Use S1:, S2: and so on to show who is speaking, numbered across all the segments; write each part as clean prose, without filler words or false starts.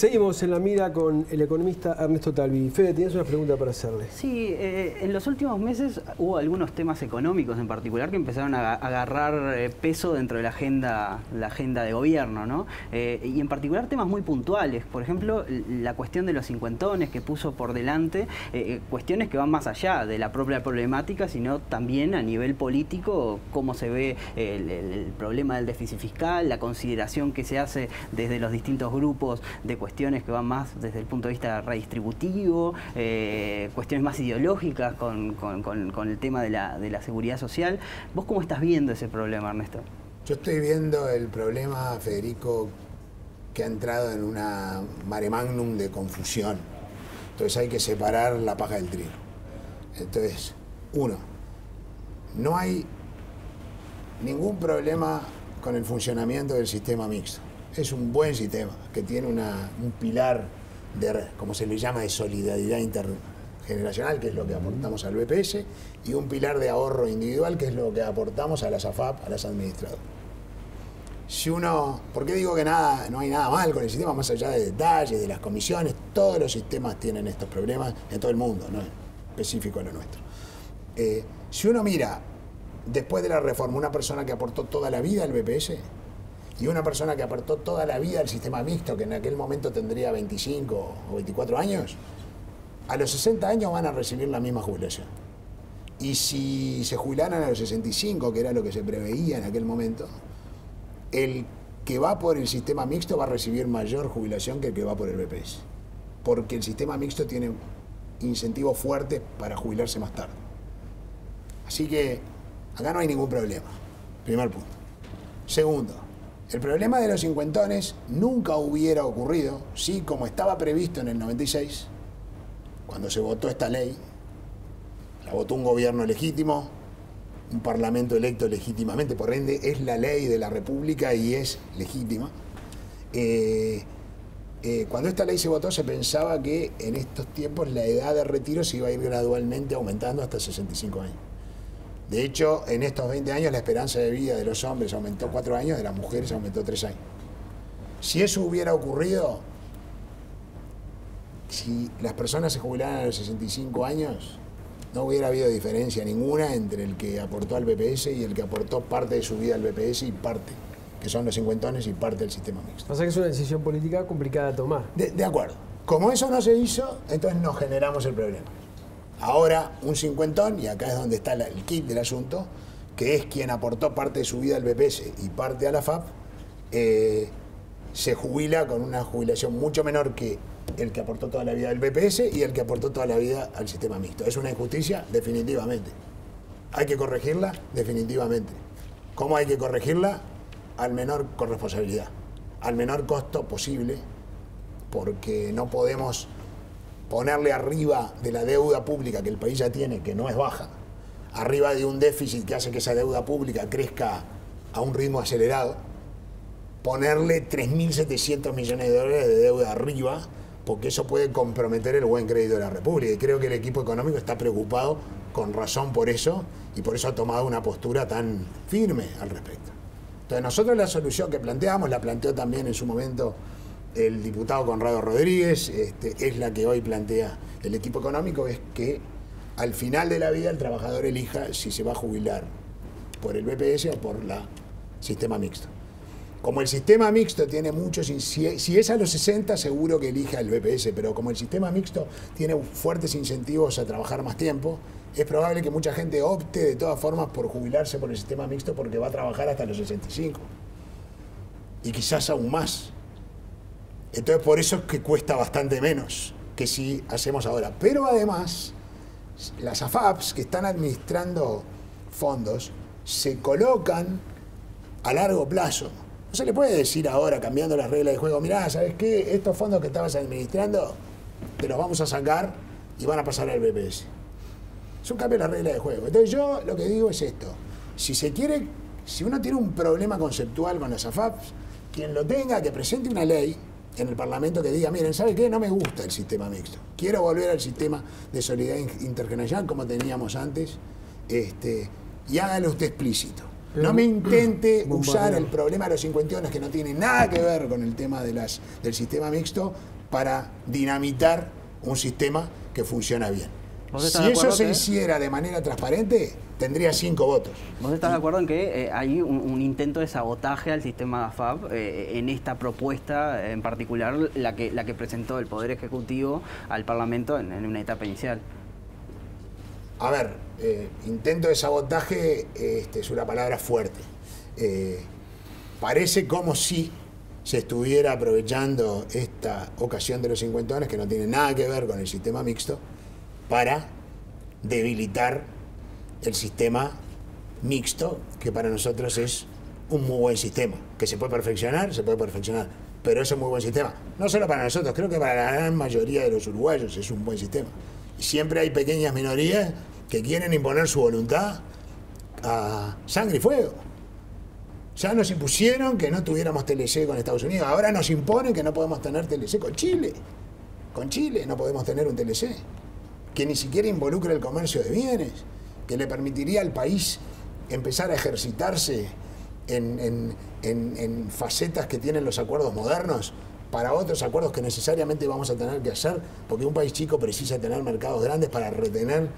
S1: Seguimos en la mira con el economista Ernesto Talvi. Fede, tenías una pregunta para hacerle.
S2: Sí, en los últimos meses hubo algunos temas económicos en particular que empezaron a agarrar peso dentro de la agenda de gobierno, ¿no? Y en particular temas muy puntuales. Por ejemplo, la cuestión de los cincuentones que puso por delante, cuestiones que van más allá de la propia problemática, sino también a nivel político, cómo se ve el problema del déficit fiscal, la consideración que se hace desde los distintos grupos de cuestiones que van más desde el punto de vista redistributivo, cuestiones más ideológicas con el tema de la seguridad social. ¿Vos cómo estás viendo ese problema, Ernesto?
S3: Yo estoy viendo el problema, Federico, que ha entrado en una mare magnum de confusión. Entonces hay que separar la paja del trigo. Entonces, uno, no hay ningún problema con el funcionamiento del sistema mixto. Es un buen sistema que tiene un pilar de, como se le llama, de solidaridad intergeneracional, que es lo que aportamos al BPS, y un pilar de ahorro individual, que es lo que aportamos a las AFAP, a las administradoras. Si uno, ¿por qué digo que no hay nada mal con el sistema, más allá de detalles, de las comisiones? Todos los sistemas tienen estos problemas en todo el mundo, no es específico en lo nuestro. Si uno mira, después de la reforma, una persona que aportó toda la vida al BPS, y una persona que aportó toda la vida al sistema mixto, que en aquel momento tendría 25 o 24 años, a los 60 años van a recibir la misma jubilación. Y si se jubilaran a los 65, que era lo que se preveía en aquel momento, el que va por el sistema mixto va a recibir mayor jubilación que el que va por el BPS. Porque el sistema mixto tiene incentivos fuertes para jubilarse más tarde. Así que acá no hay ningún problema. Primer punto. Segundo, el problema de los cincuentones nunca hubiera ocurrido si, como estaba previsto en el 96, cuando se votó esta ley, la votó un gobierno legítimo, un parlamento electo legítimamente, por ende es la ley de la República y es legítima. Cuando esta ley se votó se pensaba que en estos tiempos la edad de retiro se iba a ir gradualmente aumentando hasta 65 años. De hecho, en estos 20 años la esperanza de vida de los hombres aumentó 4 años, de las mujeres aumentó 3 años. Si eso hubiera ocurrido, si las personas se jubilaran a los 65 años, no hubiera habido diferencia ninguna entre el que aportó al BPS y el que aportó parte de su vida al BPS y parte, que son los cincuentones, y parte del sistema mixto.
S1: Pasa que es una decisión política complicada de tomar.
S3: De acuerdo. Como eso no se hizo, entonces nos generamos el problema. Ahora, un cincuentón, y acá es donde está el kit del asunto, que es quien aportó parte de su vida al BPS y parte a la FAP, se jubila con una jubilación mucho menor que el que aportó toda la vida al BPS y el que aportó toda la vida al sistema mixto. ¿Es una injusticia? Definitivamente. ¿Hay que corregirla? Definitivamente. ¿Cómo hay que corregirla? Al menor corresponsabilidad, al menor costo posible, porque no podemos ponerle arriba de la deuda pública que el país ya tiene, que no es baja, arriba de un déficit que hace que esa deuda pública crezca a un ritmo acelerado, ponerle 3.700 millones de dólares de deuda arriba, porque eso puede comprometer el buen crédito de la República. Y creo que el equipo económico está preocupado con razón por eso, y por eso ha tomado una postura tan firme al respecto. Entonces nosotros la solución que planteamos, la planteó también en su momento el diputado Conrado Rodríguez, es la que hoy plantea el equipo económico, es que al final de la vida el trabajador elija si se va a jubilar por el BPS o por el sistema mixto. Como el sistema mixto tiene muchos, si es a los 60 seguro que elija el BPS, pero como el sistema mixto tiene fuertes incentivos a trabajar más tiempo, es probable que mucha gente opte de todas formas por jubilarse por el sistema mixto porque va a trabajar hasta los 65 y quizás aún más. Entonces por eso es que cuesta bastante menos que si hacemos ahora. Pero además, las AFAPs que están administrando fondos se colocan a largo plazo. No se le puede decir ahora, cambiando las reglas de juego, mirá, ¿sabes qué? Estos fondos que estabas administrando te los vamos a sacar y van a pasar al BPS. Es un cambio de la regla de juego. Entonces yo lo que digo es esto. Si uno tiene un problema conceptual con las AFAPs, quien lo tenga, que presente una ley en el Parlamento que diga, miren, ¿sabe qué? No me gusta el sistema mixto. Quiero volver al sistema de solidaridad intergeneracional como teníamos antes, y hágalo usted explícito. No me intente usar el problema de los cincuentones, que no tiene nada que ver con el tema del sistema mixto, para dinamitar un sistema que funciona bien.
S2: ¿Vos
S3: Si eso se hiciera de manera transparente, tendría 5 votos.
S2: ¿Vos estás de acuerdo en que hay un intento de sabotaje al sistema AFAP en esta propuesta en particular, la que presentó el Poder Ejecutivo al Parlamento en una etapa inicial?
S3: A ver, intento de sabotaje es una palabra fuerte. Parece como si se estuviera aprovechando esta ocasión de los 50 años, que no tiene nada que ver con el sistema mixto, para debilitar el sistema mixto, que para nosotros es un muy buen sistema. Que se puede perfeccionar, pero es un muy buen sistema. No solo para nosotros, creo que para la gran mayoría de los uruguayos es un buen sistema. Y siempre hay pequeñas minorías que quieren imponer su voluntad a sangre y fuego. Ya nos impusieron que no tuviéramos TLC con Estados Unidos, ahora nos imponen que no podemos tener TLC con Chile. Con Chile no podemos tener un TLC, que ni siquiera involucra el comercio de bienes, que le permitiría al país empezar a ejercitarse en facetas que tienen los acuerdos modernos para otros acuerdos que necesariamente vamos a tener que hacer, porque un país chico precisa tener mercados grandes para retener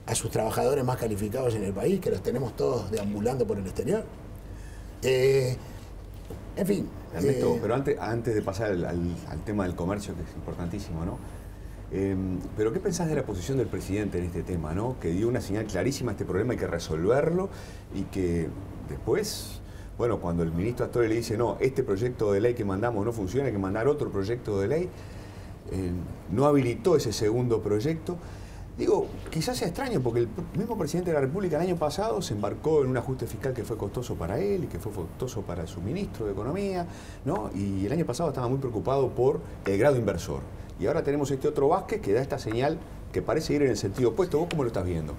S3: a sus trabajadores más calificados en el país, que los tenemos todos deambulando por el exterior. En fin.
S4: Ernesto, pero antes de pasar al tema del comercio, que es importantísimo, ¿no? Pero ¿qué pensás de la posición del presidente en este tema, ¿no? Que dio una señal clarísima, este problema hay que resolverlo, y que después, bueno, cuando el ministro Astorre le dice, no, este proyecto de ley que mandamos no funciona, hay que mandar otro proyecto de ley, no habilitó ese segundo proyecto. Digo, quizás sea extraño, porque el mismo presidente de la República el año pasado se embarcó en un ajuste fiscal que fue costoso para él y que fue costoso para su ministro de Economía, ¿no? Y el año pasado estaba muy preocupado por el grado inversor. Y ahora tenemos este otro Vázquez que da esta señal que parece ir en el sentido opuesto. ¿Vos cómo lo estás viendo?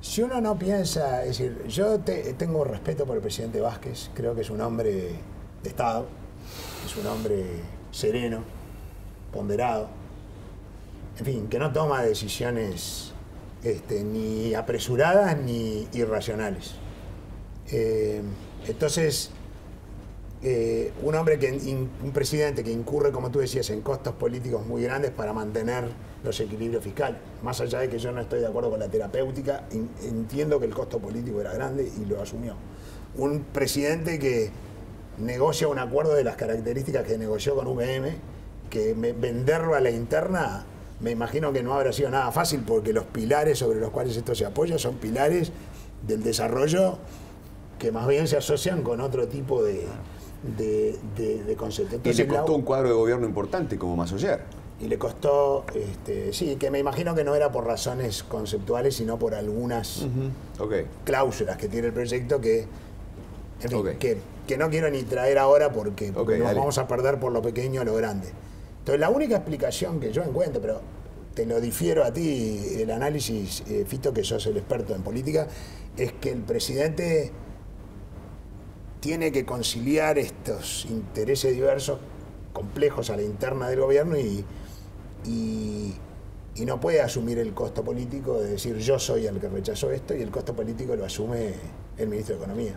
S3: Si uno no piensa, es decir, yo tengo respeto por el presidente Vázquez, creo que es un hombre de Estado, es un hombre sereno, ponderado, en fin, que no toma decisiones ni apresuradas ni irracionales. Entonces, un presidente que incurre, como tú decías, en costos políticos muy grandes para mantener los equilibrios fiscales. Más allá de que yo no estoy de acuerdo con la terapéutica, entiendo que el costo político era grande y lo asumió. Un presidente que negocia un acuerdo de las características que negoció con UPM, que venderlo a la interna, me imagino que no habrá sido nada fácil, porque los pilares sobre los cuales esto se apoya son pilares del desarrollo que más bien se asocian con otro tipo de conceptos.
S4: Y le costó un cuadro de gobierno importante como Massoyer.
S3: Y le costó, sí, que me imagino que no era por razones conceptuales, sino por algunas cláusulas que tiene el proyecto que, en fin, que no quiero ni traer ahora porque nos vamos a perder por lo pequeño o lo grande. Entonces, la única explicación que yo encuentro, pero te lo difiero a ti, el análisis, Fito, que sos el experto en política, es que el presidente tiene que conciliar estos intereses diversos, complejos a la interna del gobierno, y no puede asumir el costo político de decir yo soy el que rechazó esto, y el costo político lo asume el ministro de Economía.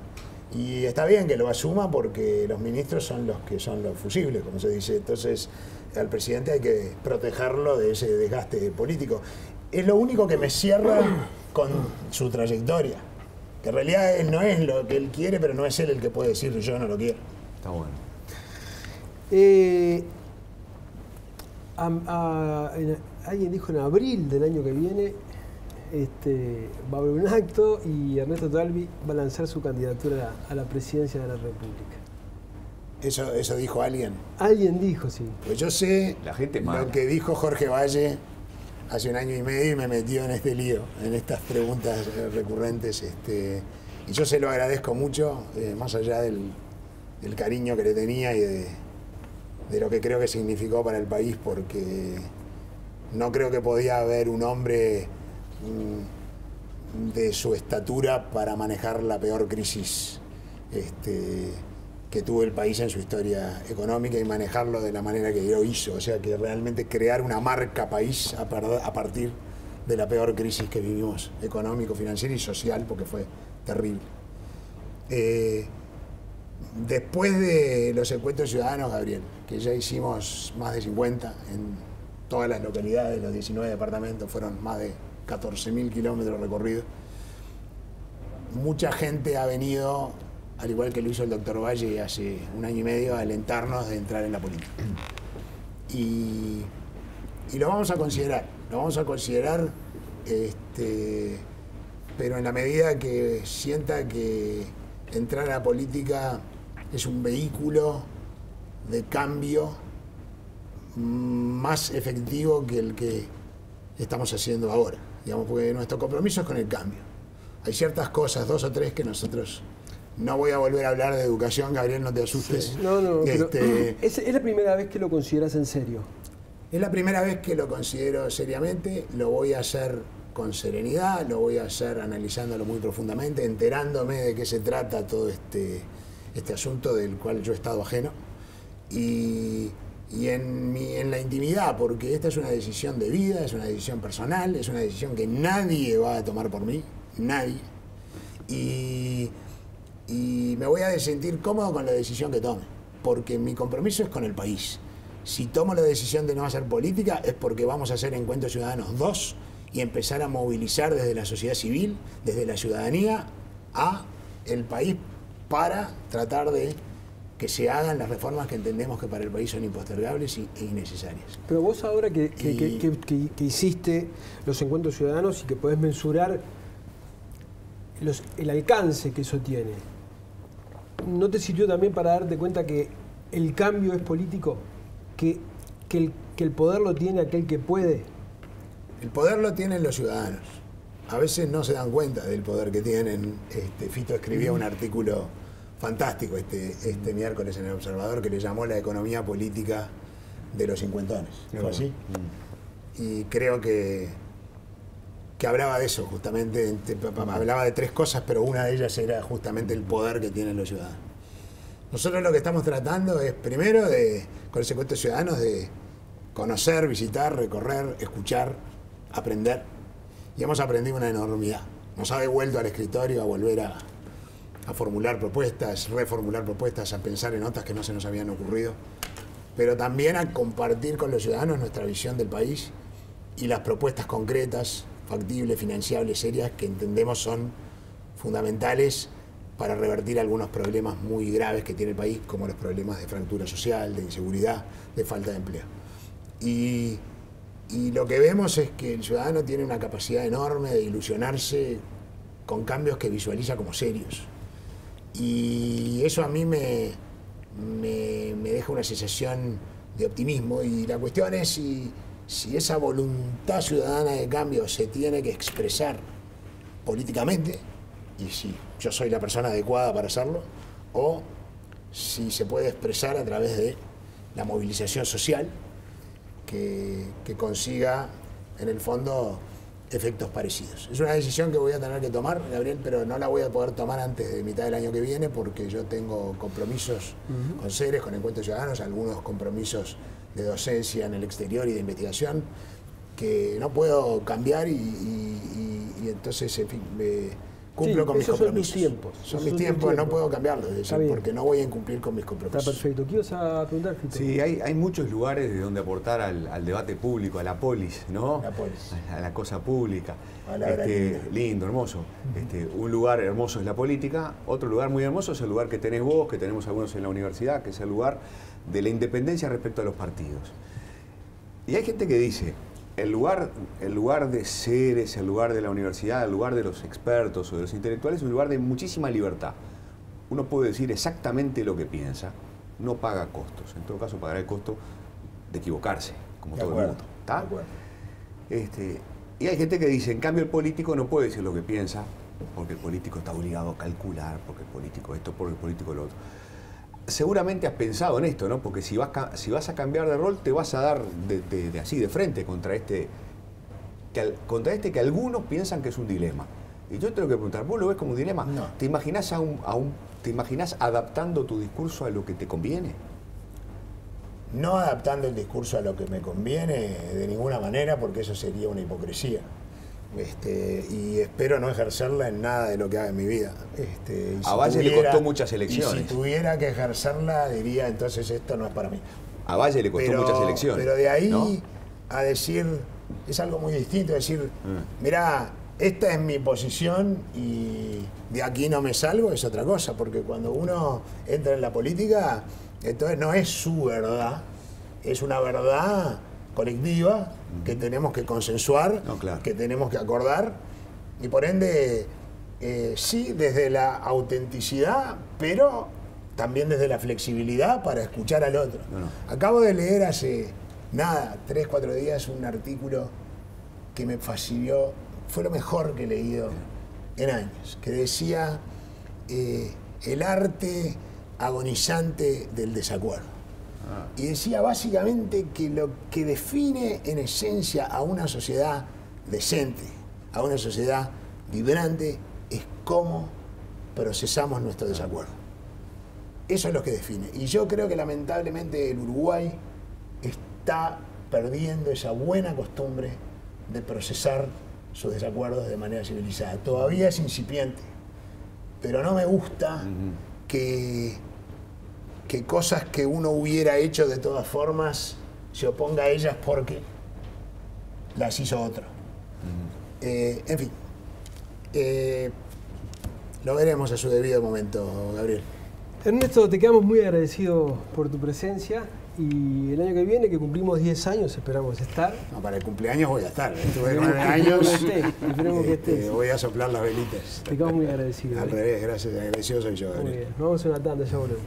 S3: Y está bien que lo asuma porque los ministros son los que son los fusibles, como se dice. Entonces, al presidente hay que protegerlo de ese desgaste político. Es lo único que me cierra con su trayectoria. Que en realidad no es lo que él quiere, pero no es él el que puede decir yo no lo quiero.
S4: Está bueno.
S1: Alguien dijo en abril del año que viene va a haber un acto y Ernesto Talvi va a lanzar su candidatura a la presidencia de la República.
S3: ¿Eso dijo alguien?
S1: Alguien dijo, sí.
S3: Pues yo sé
S4: la gente
S3: lo que dijo Jorge Valle hace 1 año y medio y me metió en este lío, en estas preguntas recurrentes. Y yo se lo agradezco mucho, más allá del cariño que le tenía y de lo que creo que significó para el país, porque no creo que podía haber un hombre de su estatura para manejar la peor crisis que tuvo el país en su historia económica y manejarlo de la manera que lo hizo. O sea, que realmente crear una marca país a partir de la peor crisis que vivimos, económico, financiera y social, porque fue terrible. Después de los encuentros ciudadanos, Gabriel, que ya hicimos más de 50 en todas las localidades, los 19 departamentos, fueron más de 14.000 kilómetros recorridos, mucha gente ha venido, al igual que lo hizo el doctor Valle hace un año y medio, a alentarnos de entrar en la política. Y lo vamos a considerar, pero en la medida que sienta que entrar a la política es un vehículo de cambio más efectivo que el que estamos haciendo ahora, digamos, porque nuestro compromiso es con el cambio. Hay ciertas cosas, 2 o 3, que nosotros... No voy a volver a hablar de educación, Gabriel, no te asustes.
S1: Sí. No, pero ¿es la primera vez que lo consideras en serio?
S3: Es la primera vez que lo considero seriamente, lo voy a hacer con serenidad, lo voy a hacer analizándolo muy profundamente, enterándome de qué se trata todo este asunto del cual yo he estado ajeno, y en la intimidad, porque esta es una decisión de vida, es una decisión personal, es una decisión que nadie va a tomar por mí, nadie, y me voy a sentir cómodo con la decisión que tome, porque mi compromiso es con el país. Si tomo la decisión de no hacer política es porque vamos a hacer Encuentros Ciudadanos 2 y empezar a movilizar desde la sociedad civil, desde la ciudadanía, a el país para tratar de que se hagan las reformas que entendemos que para el país son impostergables e innecesarias.
S1: Pero vos ahora que hiciste los Encuentros Ciudadanos y que podés mensurar el alcance que eso tiene, ¿no te sirvió también para darte cuenta que el cambio es político? Que el poder lo tiene aquel que puede.
S3: El poder lo tienen los ciudadanos. A veces no se dan cuenta del poder que tienen. Fito escribía un artículo fantástico este miércoles en El Observador que le llamó la economía política de los cincuentones. ¿No es así? Y creo que hablaba de eso, justamente. Hablaba de 3 cosas, pero una de ellas era justamente el poder que tienen los ciudadanos. Nosotros lo que estamos tratando es, primero, con los encuentros ciudadanos, de conocer, visitar, recorrer, escuchar, aprender. Y hemos aprendido una enormidad. Nos ha devuelto al escritorio a volver a formular propuestas, reformular propuestas, a pensar en otras que no se nos habían ocurrido, pero también a compartir con los ciudadanos nuestra visión del país y las propuestas concretas, factibles, financiables, serias, que entendemos son fundamentales para revertir algunos problemas muy graves que tiene el país, como los problemas de fractura social, de inseguridad, de falta de empleo. Y lo que vemos es que el ciudadano tiene una capacidad enorme de ilusionarse con cambios que visualiza como serios. Y eso a mí me deja una sensación de optimismo, y la cuestión es si esa voluntad ciudadana de cambio se tiene que expresar políticamente, y si yo soy la persona adecuada para hacerlo, o si se puede expresar a través de la movilización social que consiga, en el fondo, efectos parecidos. Es una decisión que voy a tener que tomar, Gabriel, pero no la voy a poder tomar antes de mitad del año que viene, porque yo tengo compromisos con CERES, con Encuentros Ciudadanos, algunos compromisos de docencia en el exterior y de investigación que no puedo cambiar, y entonces, en fin, cumplo con mis compromisos. Son mis tiempos, no puedo cambiarlos, es decir, porque no voy a incumplir con mis compromisos.
S1: Está perfecto. ¿Qué ibas a preguntar, Fito?
S4: Sí, hay muchos lugares de donde aportar al debate público, a la polis, ¿no?
S3: La polis.
S4: A la cosa pública.
S3: A la linda.
S4: Lindo, hermoso. Un lugar hermoso es la política, otro lugar muy hermoso es el lugar que tenés vos, que tenemos algunos en la universidad, que es el lugar de la independencia respecto a los partidos. Y hay gente que dice, el lugar de CERES, el lugar de la universidad, el lugar de los expertos o de los intelectuales es un lugar de muchísima libertad. Uno puede decir exactamente lo que piensa, no paga costos. En todo caso, pagará el costo de equivocarse, como todo el mundo. ¿Está? Y hay gente que dice, en cambio, el político no puede decir lo que piensa, porque el político está obligado a calcular, porque el político esto, porque el político lo otro. Seguramente has pensado en esto, ¿no? Porque si vas a cambiar de rol, te vas a dar así de frente contra este que algunos piensan que es un dilema. Y yo te tengo que preguntar, ¿vos lo ves como un dilema?
S3: No.
S4: ¿Te imaginás te imaginás adaptando tu discurso a lo que te conviene?
S3: No adaptando el discurso a lo que me conviene de ninguna manera, porque eso sería una hipocresía. Y espero no ejercerla en nada de lo que haga en mi vida.
S4: A Valle le costó muchas elecciones.
S3: Y si tuviera que ejercerla, diría, entonces esto no es para mí.
S4: A Valle le costó muchas elecciones.
S3: Pero de ahí,
S4: ¿no?,
S3: a decir, es algo muy distinto, decir, mirá, esta es mi posición y de aquí no me salgo, es otra cosa, porque cuando uno entra en la política, entonces no es su verdad, es una verdad colectiva que tenemos que consensuar, que tenemos que acordar, y por ende, sí, desde la autenticidad, pero también desde la flexibilidad para escuchar al otro. Acabo de leer hace, 3, 4 días, un artículo que me fascinó, fue lo mejor que he leído en años, que decía el arte agonizante del desacuerdo. Y decía básicamente que lo que define en esencia a una sociedad decente, a una sociedad vibrante, es cómo procesamos nuestro desacuerdo. Eso es lo que define. Y yo creo que lamentablemente el Uruguay está perdiendo esa buena costumbre de procesar sus desacuerdos de manera civilizada. Todavía es incipiente, pero no me gusta que cosas que uno hubiera hecho de todas formas se oponga a ellas porque las hizo otro. En fin, lo veremos a su debido momento, Gabriel.
S1: Ernesto, te quedamos muy agradecidos por tu presencia y el año que viene, que cumplimos 10 años, esperamos estar.
S3: No, para el cumpleaños voy a estar. Tuve 9 años.
S1: Esperemos que estés.
S3: Voy a soplar las velitas.
S1: Te quedamos muy agradecidos.
S3: Al revés, gracias. Agradecido soy yo, Gabriel.
S1: Muy bien. Nos vamos a una tanda, ya volvemos.